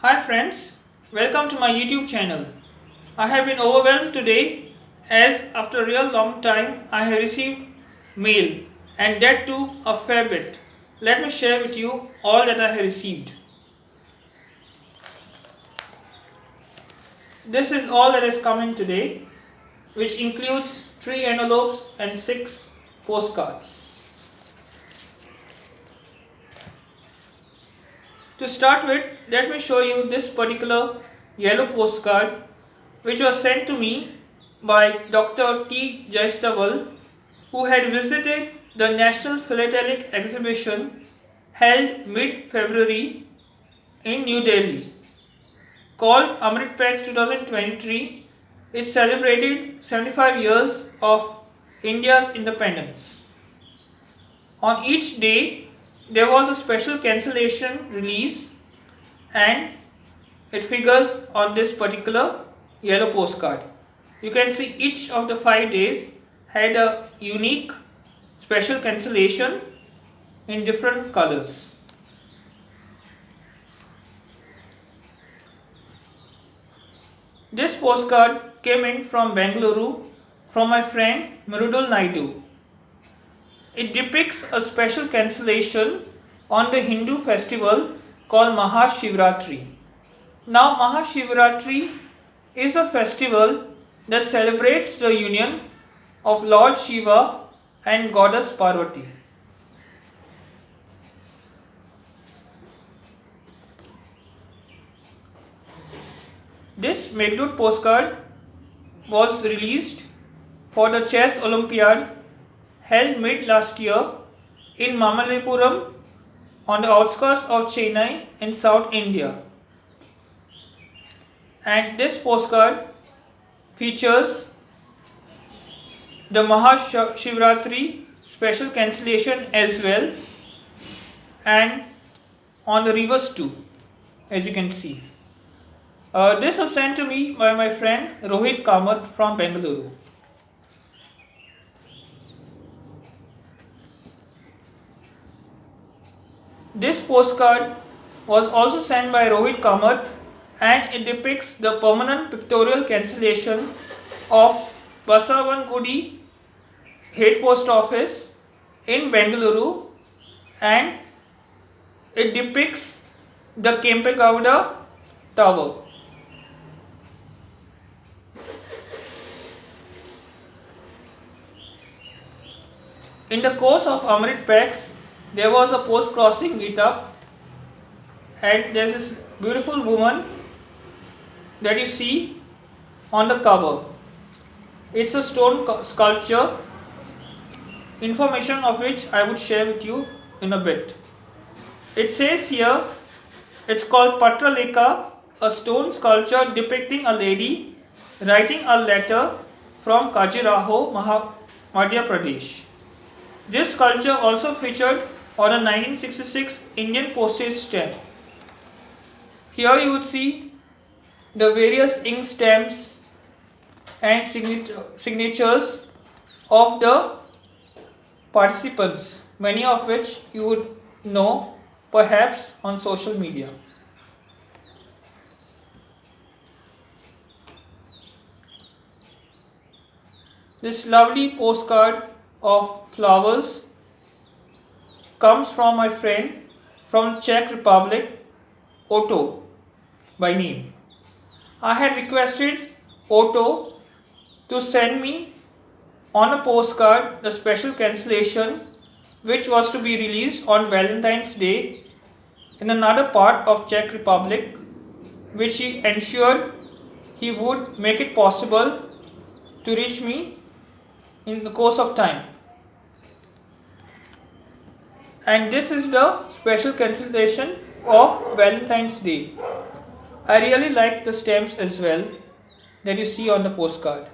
Hi friends, welcome to my YouTube channel. I have been overwhelmed today as after a real long time I have received mail and that too a fair bit. Let me share with you all that I have received. This is all that has come in today, which includes 3 envelopes and 6 postcards. To start with, let me show you this particular yellow postcard which was sent to me by Dr. T. Jaistaval, who had visited the National Philatelic Exhibition held mid-February in New Delhi. Called Amrit Pax 2023, it celebrated 75 years of India's independence. On each day, there was a special cancellation release and it figures on this particular yellow postcard. You can see each of the 5 days had a unique special cancellation in different colors. This postcard came in from Bengaluru from my friend Mrudul Naidu. It depicts a special cancellation on the Hindu festival called Mahashivratri. Now Mahashivratri is a festival that celebrates the union of Lord Shiva and Goddess Parvati. This Meghdut postcard was released for the Chess Olympiad held mid last year in Mamallapuram on the outskirts of Chennai in South India. And this postcard features the Mahashivratri special cancellation as well, and on the reverse too, as you can see. This was sent to me by my friend Rohit Kamath from Bengaluru. This postcard was also sent by Rohit Kamath and it depicts the permanent pictorial cancellation of Basavangudi Head Post Office in Bengaluru, and it depicts the Kempegowda Tower. In the course of Amrit Pax, there was a post-crossing meetup and there's this beautiful woman that you see on the cover. It's a stone sculpture, information of which I would share with you in a bit. It says here, it's called Patralekha, a stone sculpture depicting a lady writing a letter from Khajuraho, Madhya Pradesh. This sculpture also featured on a 1966 Indian postage stamp. Here you would see the various ink stamps and signatures of the participants, many of which you would know perhaps on social media. This lovely postcard of flowers comes from my friend from Czech Republic, Otto by name. I had requested Otto to send me on a postcard the special cancellation which was to be released on Valentine's Day in another part of Czech Republic, which he ensured he would make it possible to reach me in the course of time. And this is the special cancellation of Valentine's Day. I really like the stamps as well that you see on the postcard.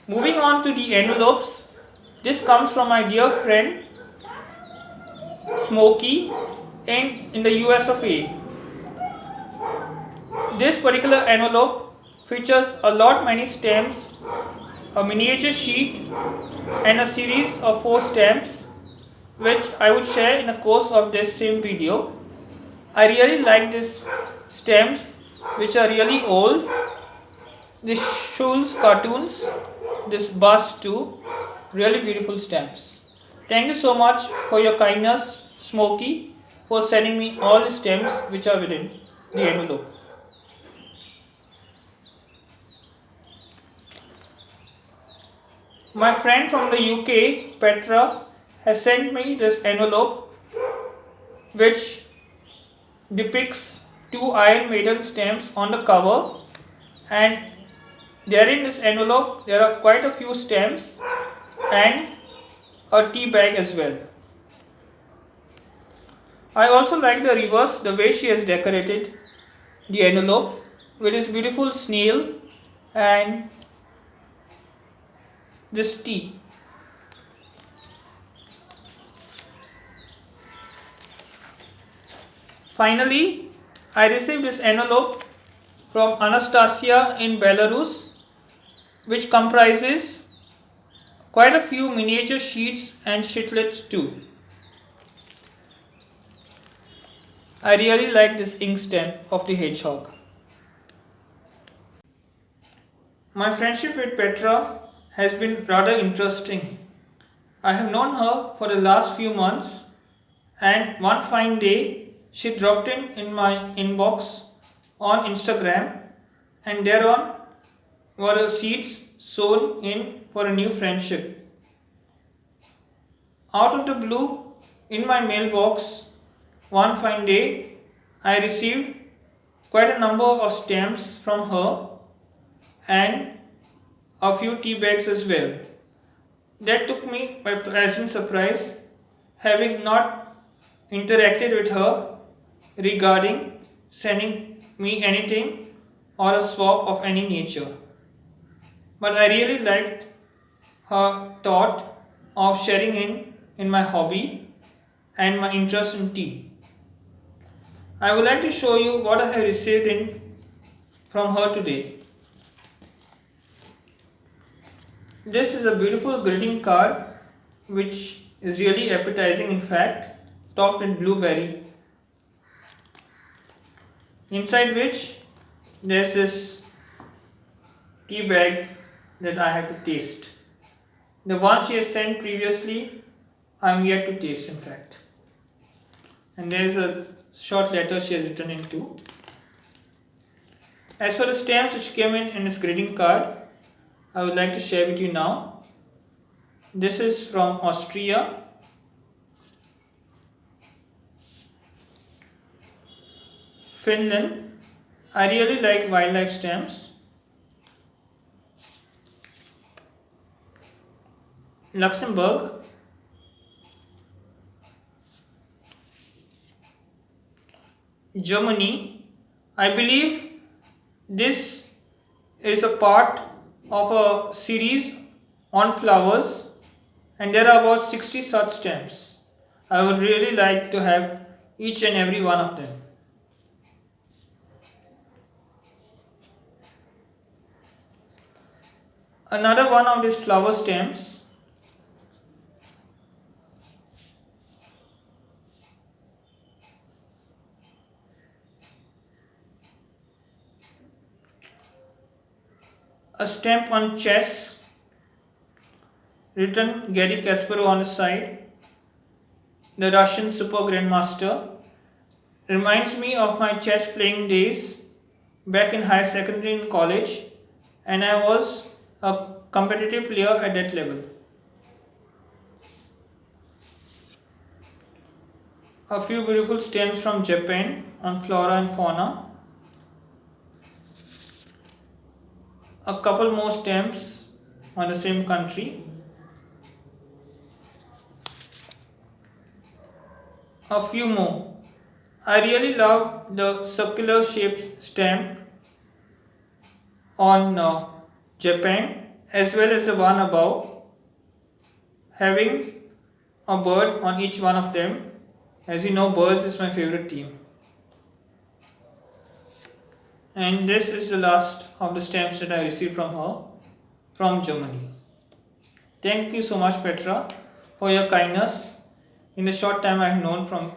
Moving on to the envelopes, this comes from my dear friend Smokey in the US of A. This particular envelope features a lot many stamps, a miniature sheet and a series of 4 stamps which I would share in the course of this same video. I really like these stamps which are really old. This Schulz cartoons, this bus too, really beautiful stamps. Thank you so much for your kindness, Smokey, for sending me all the stamps which are within the envelope. My friend from the UK, Petra, has sent me this envelope which depicts two Iron Maiden stamps on the cover, and there in this envelope there are quite a few stamps and a tea bag as well. I also like the reverse, the way she has decorated the envelope with this beautiful snail and this tea. Finally, I received this envelope from Anastasia in Belarus, which comprises quite a few miniature sheets and sheetlets too. I really like this ink stamp of the hedgehog. My friendship with Petra has been rather interesting. I have known her for the last few months, and one fine day she dropped in my inbox on Instagram, and thereon were the seeds sown in for a new friendship. Out of the blue, in my mailbox, one fine day, I received quite a number of stamps from her and a few tea bags as well. That took me by pleasant surprise, having not interacted with her regarding sending me anything or a swap of any nature. But I really liked her thought of sharing in my hobby and my interest in tea. I would like to show you what I have received from her today. This is a beautiful greeting card which is really appetizing, in fact, topped with blueberry, inside which there's this tea bag that I have to taste. The one she has sent previously, I am yet to taste, in fact. And there's a short letter she has written in too. As for the stamps which came in this greeting card, I would like to share with you now. This is from Austria. Finland. I really like wildlife stamps. Luxembourg. Germany. I believe this is a part of a series on flowers, and there are about 60 such stamps. I would really like to have each and every one of them. Another one of these flower stamps. A stamp on chess, written Garry Kasparov on the side, the Russian super grandmaster. Reminds me of my chess playing days back in high secondary and college, and I was a competitive player at that level. A few beautiful stamps from Japan on flora and fauna. A couple more stamps on the same country. A few more. I really love the circular shaped stamp on Japan, as well as the one above, having a bird on each one of them. As you know, birds is my favorite theme. And this is the last of the stamps that I received from her from Germany. Thank you so much, Petra, for your kindness in the short time I have known from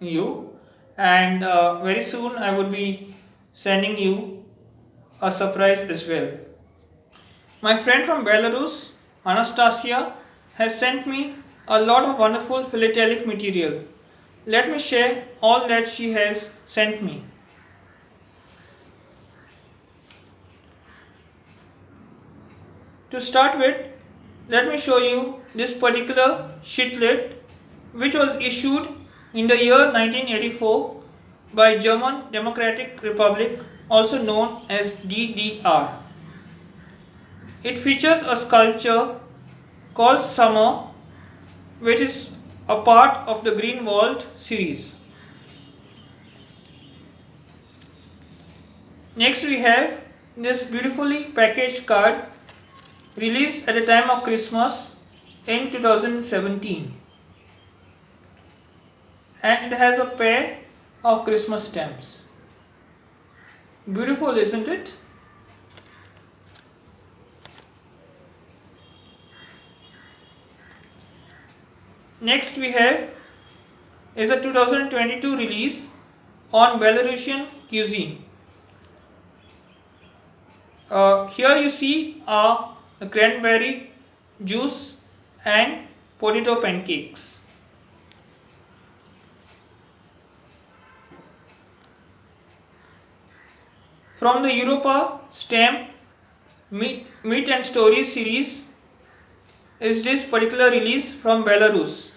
you, and very soon I would be sending you a surprise as well. My friend from Belarus, Anastasia, has sent me a lot of wonderful philatelic material. Let me share all that she has sent me. To start with, let me show you this particular sheetlet which was issued in the year 1984 by German Democratic Republic, also known as DDR. It features a sculpture called Summer, which is a part of the Green Vault series. Next we have this beautifully packaged card released at the time of Christmas in 2017, and it has a pair of Christmas stamps. Beautiful, isn't it? Next we have is a 2022 release on Belarusian cuisine. Here you see the cranberry juice and potato pancakes. From the Europa stamp Meat and Stories series is this particular release from Belarus.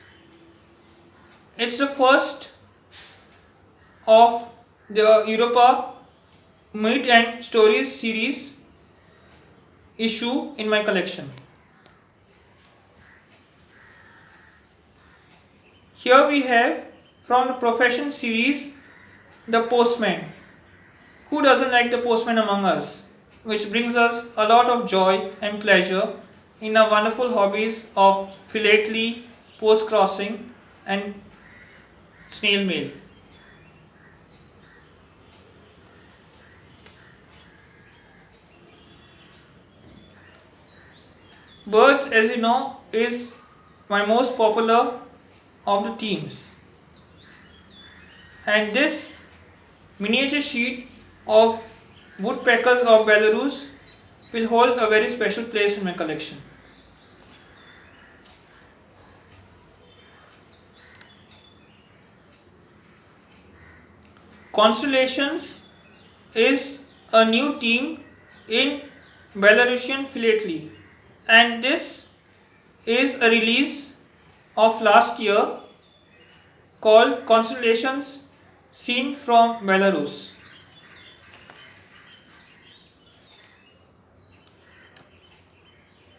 It's the first of the Europa Meat and Stories series issue in my collection. Here we have from the Profession series The Postman. Who doesn't like the postman among us? Which brings us a lot of joy and pleasure in our wonderful hobbies of philately, post crossing and snail mail. Birds, as you know, is my most popular of the themes, and this miniature sheet of woodpeckers of Belarus will hold a very special place in my collection. Constellations is a new team in Belarusian philately, and this is a release of last year called Constellations Seen from Belarus.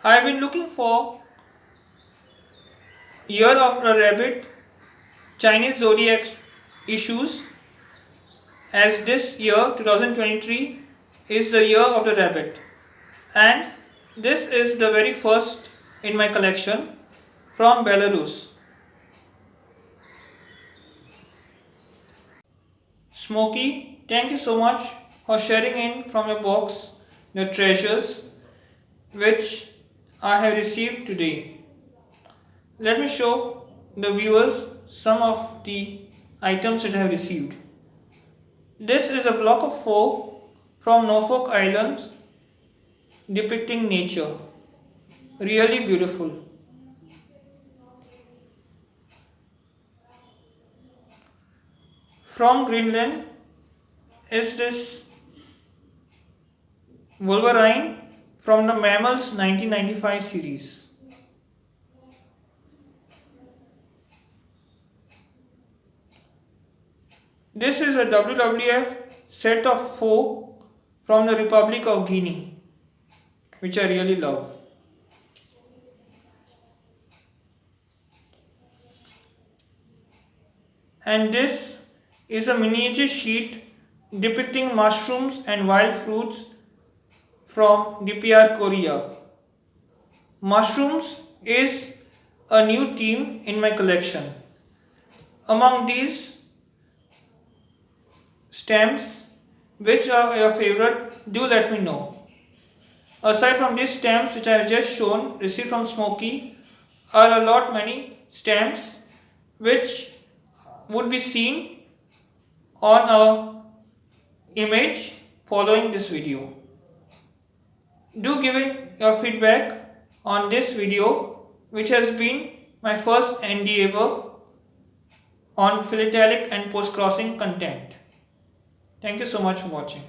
I have been looking for Year of the Rabbit Chinese Zodiac issues, as this year 2023 is the year of the rabbit, and this is the very first in my collection from Belarus. Smokey, thank you so much for sharing in from your box the treasures which I have received today. Let me show the viewers some of the items that I have received. This is a block of 4 from Norfolk Islands depicting nature. Really beautiful. From Greenland is this Wolverine from the Mammals 1995 series. This is a WWF set of 4 from the Republic of Guinea, which I really love. And this is a miniature sheet depicting mushrooms and wild fruits from DPR Korea. Mushrooms is a new theme in my collection. Among these stamps, which are your favorite, do let me know. Aside from these stamps which I have just shown, received from Smokey, are a lot many stamps which would be seen on a image following this video. Do give it your feedback on this video, which has been my first endeavor on philatelic and post-crossing content. Thank you so much for watching.